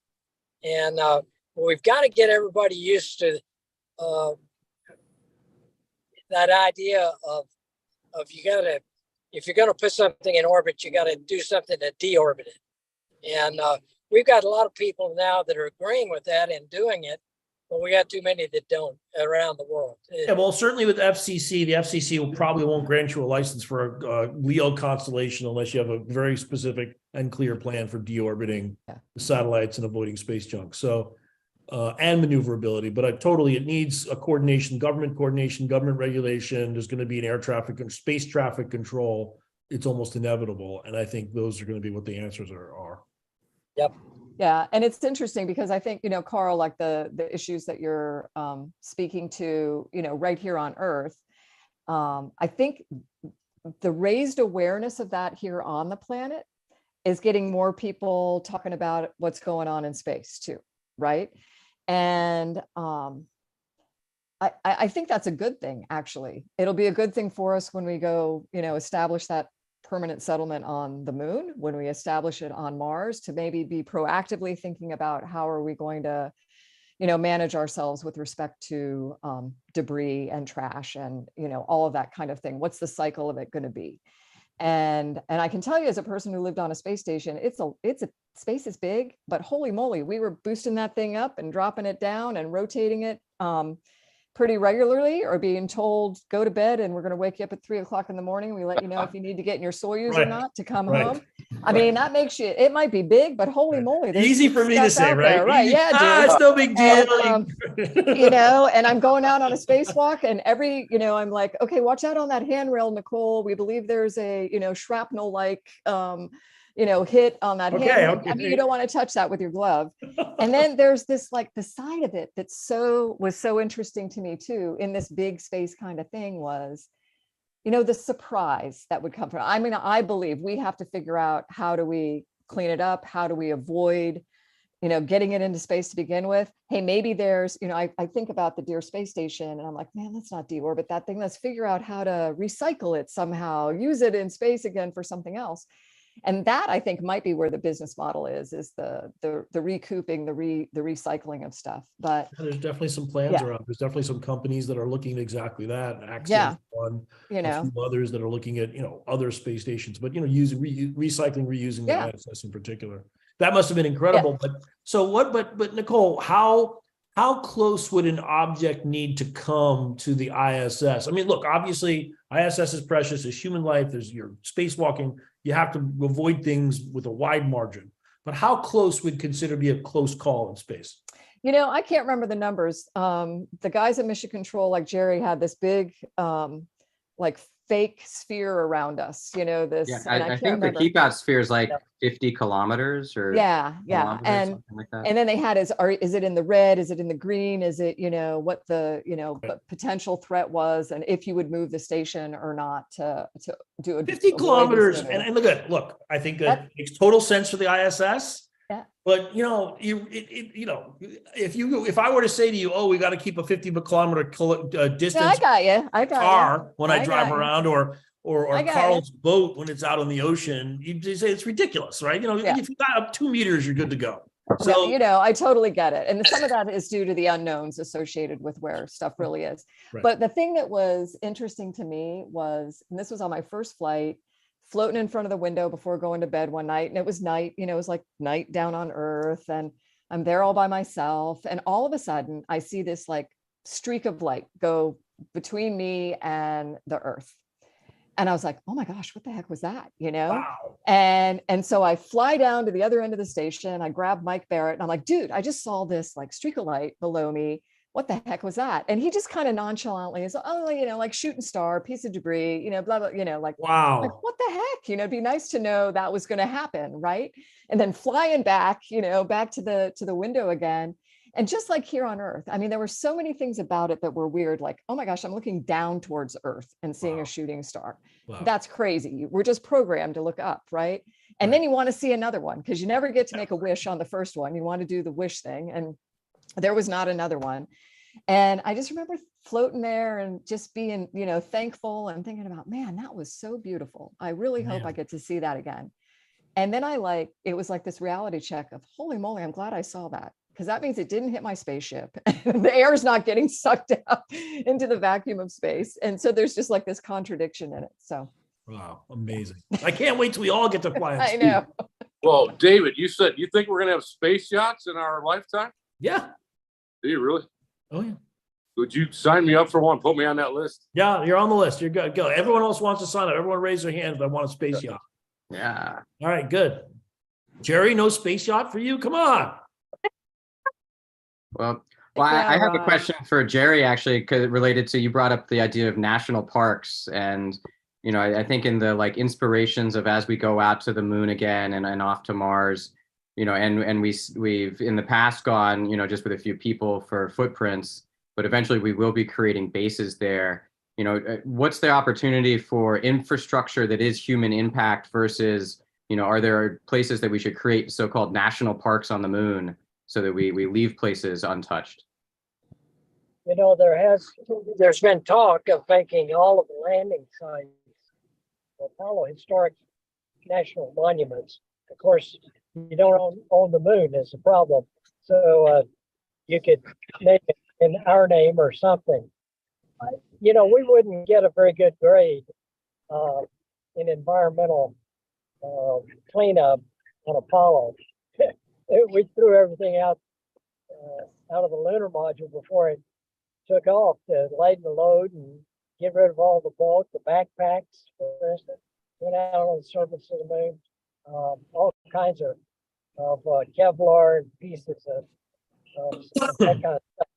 And we've got to get everybody used to that idea of if you're going to put something in orbit, you got to do something to deorbit it. And we've got a lot of people now that are agreeing with that and doing it, but we got too many that don't around the world. Yeah, well, certainly with FCC, the FCC probably won't grant you a license for a LEO constellation unless you have a very specific and clear plan for deorbiting the satellites and avoiding space junk. So, and maneuverability, but it needs a coordination, government regulation. There's going to be an air traffic and space traffic control. It's almost inevitable. And I think those are going to be what the answers are. Yep. Yeah, and it's interesting because I think, Carl, like the issues that you're speaking to, right here on Earth, I think the raised awareness of that here on the planet is getting more people talking about what's going on in space too, right? And I think that's a good thing, actually. It'll be a good thing for us when we go, establish that permanent settlement on the moon, when we establish it on Mars, to maybe be proactively thinking about how are we going to, manage ourselves with respect to debris and trash and, all of that kind of thing. What's the cycle of it going to be? And I can tell you, as a person who lived on a space station, space is big, but holy moly, we were boosting that thing up and dropping it down and rotating it pretty regularly, or being told, go to bed and we're going to wake you up at 3 o'clock in the morning. We let you know if you need to get in your Soyuz or not to come home. I mean, that makes you, it might be big, but holy moly. there's Easy for me to stuff say, out right? there, right. Yeah, dude. It's no big deal. And, and I'm going out on a spacewalk, and I'm like, okay, watch out on that handrail, Nicole. We believe there's a, shrapnel like, hit on that hand. I mean, you don't want to touch that with your glove. And then there's this, like, the side of it that was so interesting to me too, in this big space kind of thing, was, the surprise that would come from. I mean, I believe we have to figure out, how do we clean it up? How do we avoid, getting it into space to begin with? Hey, maybe there's, I think about the Deer Space Station, and I'm like, man, let's not deorbit that thing. Let's figure out how to recycle it somehow, use it in space again for something else. And that, I think, might be where the business model is the recouping, the recycling of stuff. But there's definitely some plans around. There's definitely some companies that are looking at exactly that. Access one, a few others that are looking at, other space stations, but, using recycling, reusing the ISS in particular. That must have been incredible. But so what, but Nicole, how close would an object need to come to the ISS? I mean, look, obviously ISS is precious. There's human life. You're spacewalking. You have to avoid things with a wide margin. But how close would consider be a close call in space? I can't remember the numbers. The guys at Mission Control, like Gerry, had this big, like, fake sphere around us. This. Yeah, and I think the keep out sphere is like 50 kilometers or and something like that. And then they had is it in the red? Is it in the green? Is it what the potential threat was, and if you would move the station or not to do a 50 kilometers. And look, I think that makes total sense for the ISS. Yeah. But if I were to say to you, oh, we got to keep a 50 kilometer distance. I got you. I got car when I drive around, or Carl's boat when it's out on the ocean, you say it's ridiculous, right? If you got up 2 meters, you're good to go. So I totally get it. And some of that is due to the unknowns associated with where stuff really is. Right. But the thing that was interesting to me was, and this was on my first flight, floating in front of the window before going to bed one night, and it was night, it was like night down on Earth, and I'm there all by myself, and all of a sudden I see this, like, streak of light go between me and the Earth. And I was like, oh my gosh, what the heck was that? Wow. And so I fly down to the other end of the station. I grab Mike Barrett, and I'm like, dude, I just saw this, like, streak of light below me. What the heck was that? And he just kind of nonchalantly is, oh, like, shooting star, piece of debris, blah, blah, like, wow. Like, what the heck? It'd be nice to know that was going to happen, right? And then flying back, back to the window again. And just like here on Earth, I mean, there were so many things about it that were weird. Like, oh my gosh, I'm looking down towards Earth and seeing a shooting star. Wow. That's crazy. We're just programmed to look up, right? And then you want to see another one, because you never get to make a wish on the first one. You want to do the wish thing. And there was not another one. And I just remember floating there and just being, thankful and thinking about, man, that was so beautiful. I really hope I get to see that again. And then it was like this reality check of, holy moly, I'm glad I saw that, because that means it didn't hit my spaceship. The air is not getting sucked out into the vacuum of space. And so there's just like this contradiction in it. So. Wow, amazing. I can't wait till we all get to fly. I know. Well, David, you said you think we're going to have space yachts in our lifetime? Yeah. Do you really? Oh, yeah. Would you sign me up for one? Put me on that list. Yeah, you're on the list. You're good. Go. Everyone else wants to sign up. Everyone raise their hand if they want a space yacht. Yeah. All right, good. Gerry, no space yacht for you? Come on. Well, I have a question for Gerry, actually, because related to, you brought up the idea of national parks, and I think in the, like, inspirations of as we go out to the moon again and off to Mars, and we've in the past gone, just with a few people for footprints, but eventually we will be creating bases there. What's the opportunity for infrastructure that is human impact versus, are there places that we should create so-called national parks on the moon so that we leave places untouched? You know, there's been talk of making all of the landing sites Apollo historic national monuments. Of course, you don't own the moon is the problem. So you could name it in our name or something. You know, we wouldn't get a very good grade in environmental cleanup on Apollo. We threw everything out of the lunar module before it took off to lighten the load and get rid of all the bulk, the backpacks, for instance, went out on the surface of the moon, all kinds of Kevlar and pieces of that kind of stuff.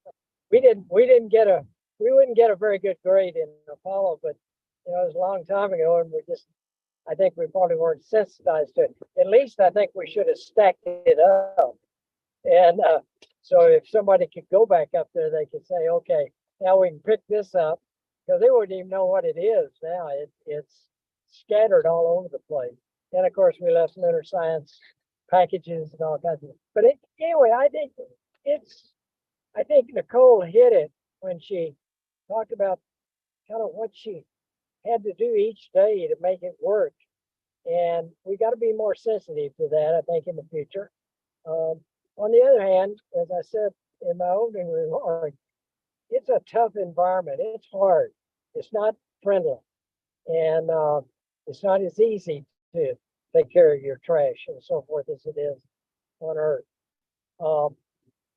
We wouldn't get a very good grade in Apollo, but you know, it was a long time ago, and I think we probably weren't sensitized to it. At least I think we should have stacked it up. And so if somebody could go back up there, they could say, okay, now we can pick this up, because they wouldn't even know what it is now. It's scattered all over the place. And of course, we left lunar science packages and all kinds of. But anyway, I think Nicole hit it when she talked about kind of what she had to do each day to make it work. And we got to be more sensitive to that, I think, in the future. On the other hand, as I said in my opening remark, it's a tough environment. It's hard. It's not friendly. And it's not as easy to take care of your trash and so forth as it is on Earth. But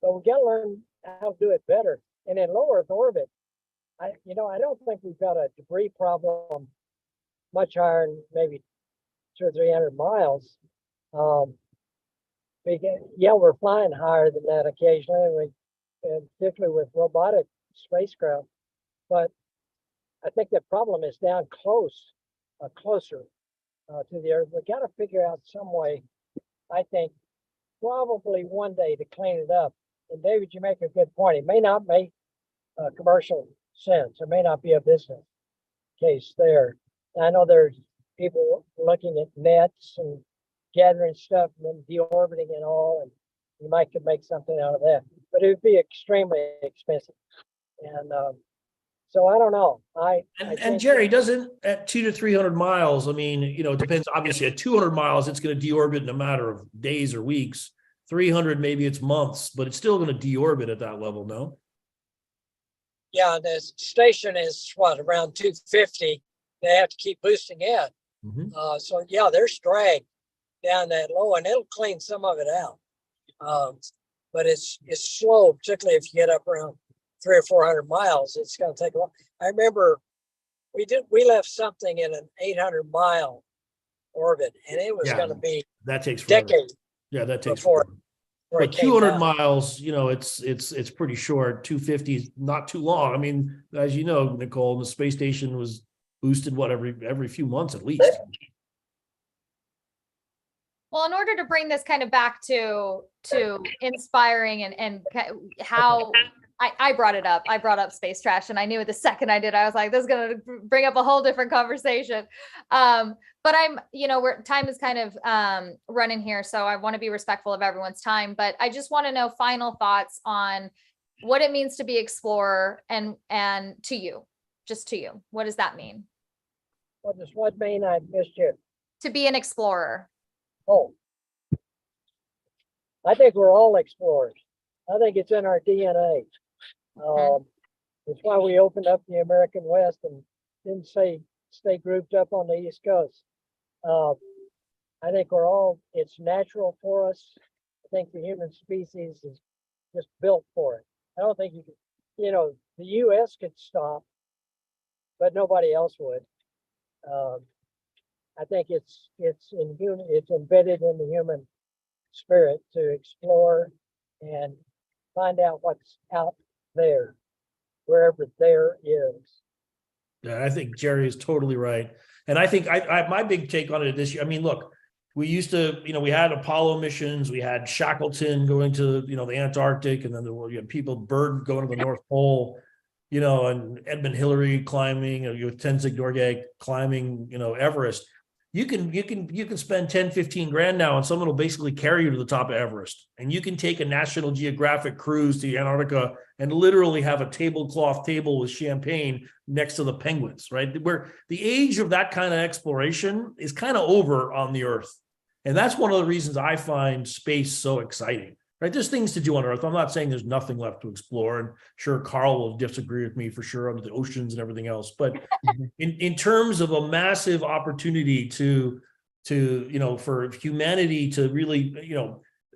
we got to learn how to do it better. And in low Earth orbit, I don't think we've got a debris problem much higher than maybe 200 or 300 miles. We're flying higher than that occasionally, and particularly with robotic spacecraft. But I think the problem is down closer to the Earth. We got to figure out some way, I think, probably one day to clean it up. And David, you make a good point. It may not make commercial sense. It may not be a business case there. I know there's people looking at nets and gathering stuff and then deorbiting it all, and you might could make something out of that. But it would be extremely expensive. And so I don't know. And Gerry, doesn't at 200 to 300 miles, I mean, you know, it depends. Obviously, at 200 miles, it's going to deorbit in a matter of days or weeks. 300, maybe it's months, but it's still going to deorbit at that level, no? Yeah, the station is around 250. They have to keep boosting it. Mm-hmm. So yeah, there's drag down that low, and it'll clean some of it out. But it's slow, particularly if you get up around 300 or 400 miles. It's going to take a while. I remember we left something in an 800-mile orbit, and it was going to be that takes forever. decades. Yeah, that takes before. forever. But 200 miles, you know, it's pretty short. 250 is not too long. I mean, as you know, Nicole, the space station was boosted every few months at least. Well, in order to bring this kind of back to inspiring and how I brought it up. I brought up space trash, and I knew the second I did, I was like, this is going to bring up a whole different conversation. But time is kind of running here, so I want to be respectful of everyone's time. But I just want to know final thoughts on what it means to be explorer and to you, just to you. What does that mean? What does what mean? I missed you. To be an explorer. Oh, I think we're all explorers. I think it's in our DNA. It's why we opened up the American West and didn't stay grouped up on the East Coast. I think it's natural for us. I think the human species is just built for it. I don't think the U.S. could stop, but nobody else would. I think it's embedded in the human spirit to explore and find out what's out there, wherever there is. Yeah, I think Gerry is totally right. And I think my big take on it this year, I mean, look, we used to, we had Apollo missions, we had Shackleton going to, the Antarctic, and then you had people, Byrd going to the North Pole, and Edmund Hillary climbing, Tenzing Norgay climbing, Everest. you can spend 10, 15 grand now and someone will basically carry you to the top of Everest. And you can take a National Geographic cruise to Antarctica and literally have a tablecloth table with champagne next to the penguins, right? Where the age of that kind of exploration is kind of over on the Earth. And that's one of the reasons I find space so exciting, right? There's things to do on Earth. I'm not saying there's nothing left to explore. And sure, Carl will disagree with me for sure under the oceans and everything else. But in terms of a massive opportunity to, for humanity to really,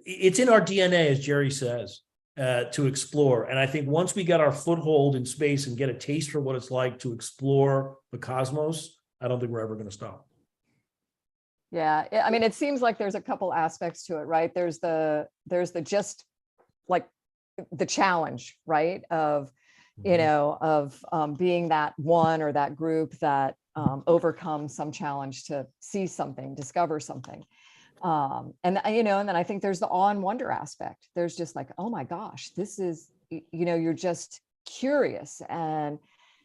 it's in our DNA, as Gerry says, to explore. And I think once we get our foothold in space and get a taste for what it's like to explore the cosmos, I don't think we're ever going to stop. Yeah, I mean, it seems like there's a couple aspects to it, right? There's the just like the challenge, right? Of, being that one or that group that overcomes some challenge to see something, discover something. And then I think there's the awe and wonder aspect. There's just like, oh my gosh, this is, you're just curious and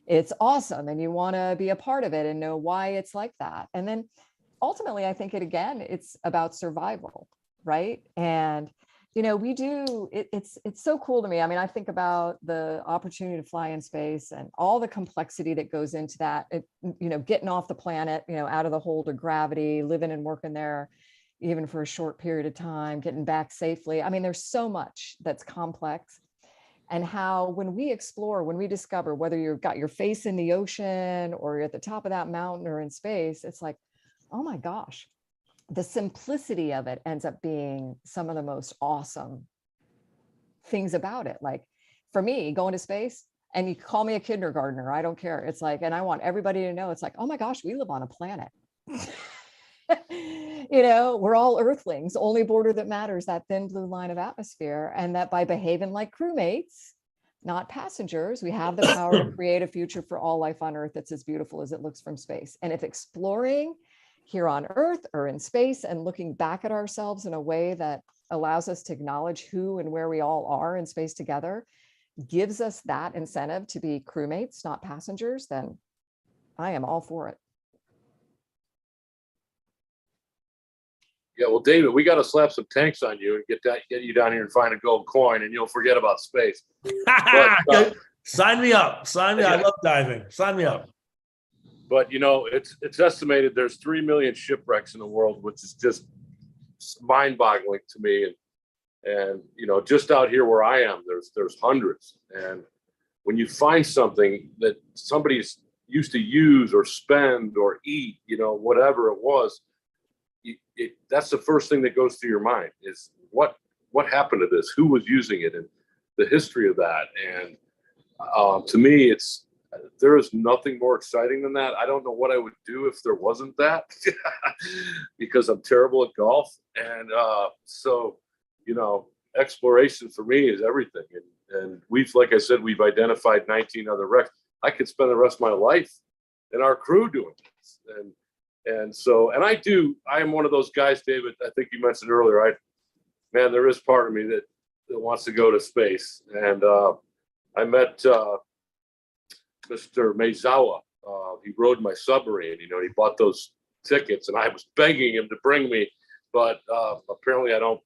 it's awesome. And you want to be a part of it and know why it's like that. And then ultimately, I think it's about survival, right? And, it's so cool to me. I mean, I think about the opportunity to fly in space and all the complexity that goes into that, getting off the planet, out of the hold of gravity, living and working there, even for a short period of time, getting back safely. I mean, there's so much that's complex. And how when we explore, when we discover, whether you've got your face in the ocean or you're at the top of that mountain or in space, it's like, oh my gosh, the simplicity of it ends up being some of the most awesome things about it. Like for me, going to space, and you call me a kindergartner, I don't care. It's like, and I want everybody to know, it's like, oh my gosh, we live on a planet. We're all Earthlings, only border that matters, that thin blue line of atmosphere. And that by behaving like crewmates, not passengers, we have the power to create a future for all life on Earth that's as beautiful as it looks from space. And if exploring here on Earth or in space and looking back at ourselves in a way that allows us to acknowledge who and where we all are in space together gives us that incentive to be crewmates, not passengers, then I am all for it. Yeah, well, David, we got to slap some tanks on you and get you down here and find a gold coin, and you'll forget about space. But, sign me up. Sign me up. I love diving. Sign me up. But it's estimated there's 3 million shipwrecks in the world, which is just mind-boggling to me. And just out here where I am, there's hundreds. And when you find something that somebody's used to use or spend or eat, whatever it was, that's the first thing that goes through your mind is what happened to this, who was using it, and the history of that. And to me, there is nothing more exciting than that. I don't know what I would do if there wasn't that because I'm terrible at golf. And so, exploration for me is everything. And like I said, we've identified 19 other wrecks. I could spend the rest of my life in our crew doing this. And I am one of those guys, David, I think you mentioned earlier, there is part of me that wants to go to space. And I met Mr. Meizawa. He rode my submarine, he bought those tickets and I was begging him to bring me, but apparently I'm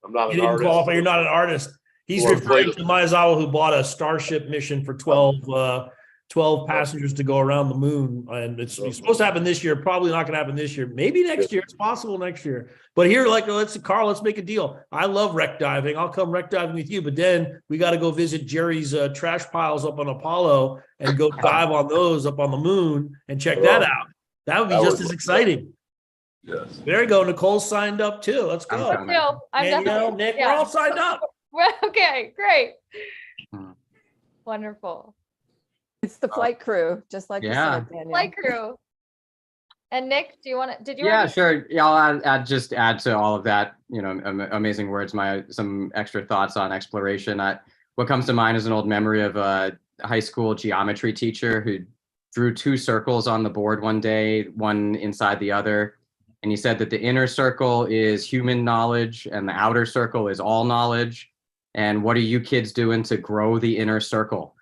not an artist. Qualify. You're not an artist. He's referring to Meizawa, who bought a Starship mission for 12 passengers to go around the moon. And it's supposed to happen this year. Probably not going to happen this year. Maybe next year. It's possible next year. But here, let's make a deal. I love wreck diving. I'll come wreck diving with you. But then we got to go visit Gerry's trash piles up on Apollo and go dive on those up on the moon and check that out. That would be just as exciting. Yes. There you go. Nicole signed up too. Let's go. I'm Nick, we're all signed up. Okay, great. Wonderful. It's the flight crew, just like you said, Danielle. Flight crew. And Nick, did you? Yeah, sure. Yeah, I'll add to all of that, amazing words, some extra thoughts on exploration. What comes to mind is an old memory of a high school geometry teacher who drew two circles on the board one day, one inside the other. And he said that the inner circle is human knowledge and the outer circle is all knowledge. And what are you kids doing to grow the inner circle?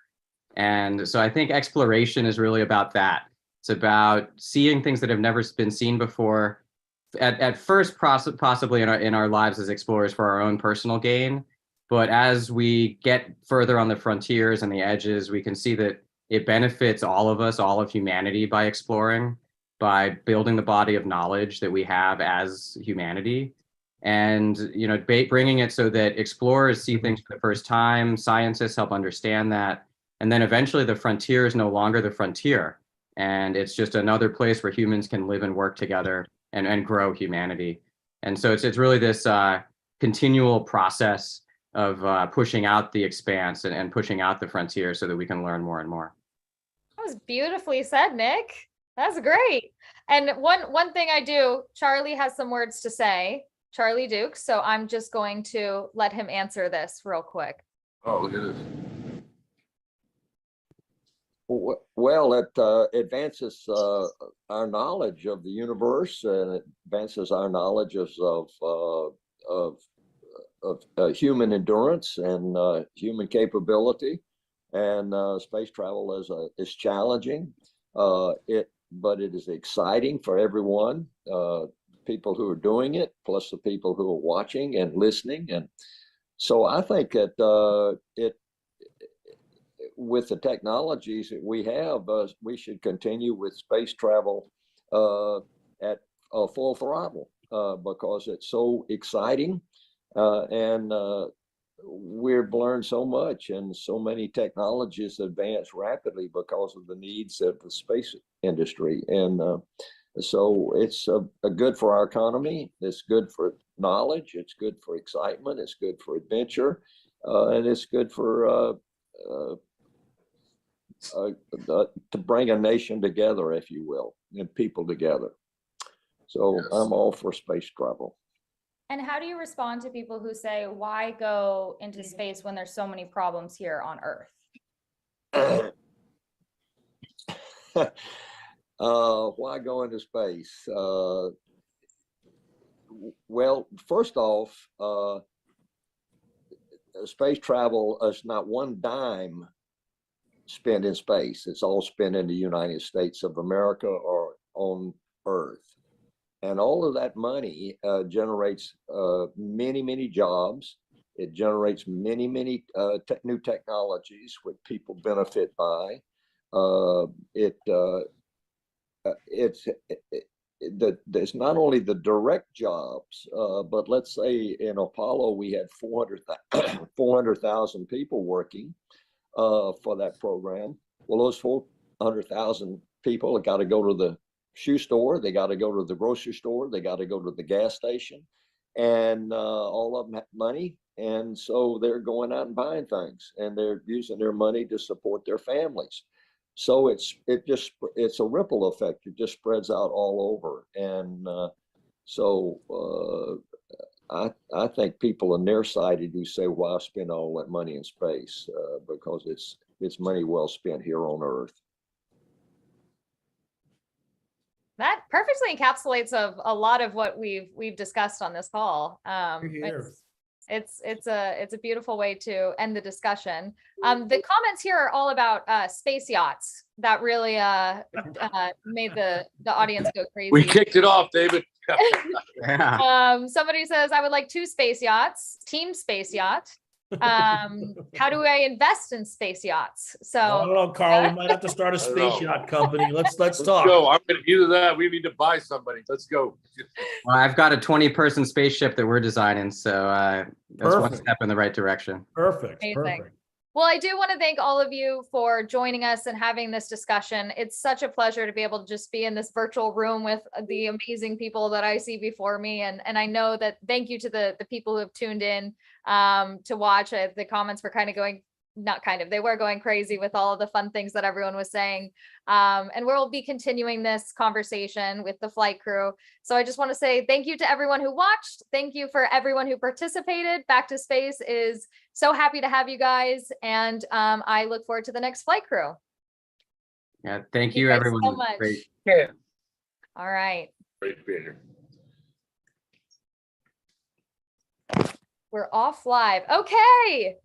And so I think exploration is really about that. It's about seeing things that have never been seen before. At first, possibly in our lives as explorers for our own personal gain. But as we get further on the frontiers and the edges, we can see that it benefits all of us, all of humanity, by exploring, by building the body of knowledge that we have as humanity. And, you know, bringing it so that explorers see things for the first time, scientists help understand that. And then eventually the frontier is no longer the frontier. And it's just another place where humans can live and work together and grow humanity. And so it's really this continual process of pushing out the expanse and pushing out the frontier so that we can learn more and more. That was beautifully said, Nick. That's great. And one thing I do, Charlie has some words to say, Charlie Duke. So I'm just going to let him answer this real quick. Oh, look at this. Well, it advances our knowledge of the universe, and it advances our knowledge of human endurance and human capability. And space travel is challenging, but it is exciting for everyone. People who are doing it, plus the people who are watching and listening, and so I think that with the technologies that we have, we should continue with space travel at full throttle because it's so exciting, and we've learned so much, and so many technologies advance rapidly because of the needs of the space industry. And so it's good for our economy. It's good for knowledge. It's good for excitement. It's good for adventure, and it's good for to bring a nation together, if you will, and people together. So yes. I'm all for space travel. And how do you respond to people who say, why go into space when there's so many problems here on Earth? Why go into space? Well, first off, space travel is not one dime spent in space. It's all spent in the United States of America or on Earth. And all of that money generates many, many jobs. It generates many, many new technologies which people benefit by. There's not only the direct jobs, but let's say in Apollo we had 400,000 people working for that program. Well, those 400,000 people have got to go to the shoe store, they got to go to the grocery store, they got to go to the gas station, and all of them have money, and so they're going out and buying things, and they're using their money to support their families. So it's a ripple effect. It just spreads out all over, and I think people are nearsighted who say, "Why spend all that money in space?" Because it's money well spent here on Earth. That perfectly encapsulates a lot of what we've discussed on this call. It's a beautiful way to end the discussion. The comments here are all about space yachts. That really made the audience go crazy. We kicked it off, David. Yeah. Somebody says, I would like 2 space yachts, team space yacht. How do I invest in space yachts? So I don't know, Carl, we might have to start a space yacht company. Let's talk. Go. I'm going to either that. We need to buy somebody. Let's go. Well, I've got a 20-person spaceship that we're designing, so that's one step in the right direction. Perfect. Amazing. Perfect. Well, I do want to thank all of you for joining us and having this discussion. It's such a pleasure to be able to just be in this virtual room with the amazing people that I see before me. And I know that thank you to the people who have tuned in to watch. The comments were they were going crazy with all of the fun things that everyone was saying. And we'll be continuing this conversation with the flight crew. So I just want to say thank you to everyone who watched. Thank you for everyone who participated. Back to Space is so happy to have you guys. And I look forward to the next flight crew. Yeah, thank you everyone. So much. Great. Yeah. All right. Great being here. We're off live. Okay.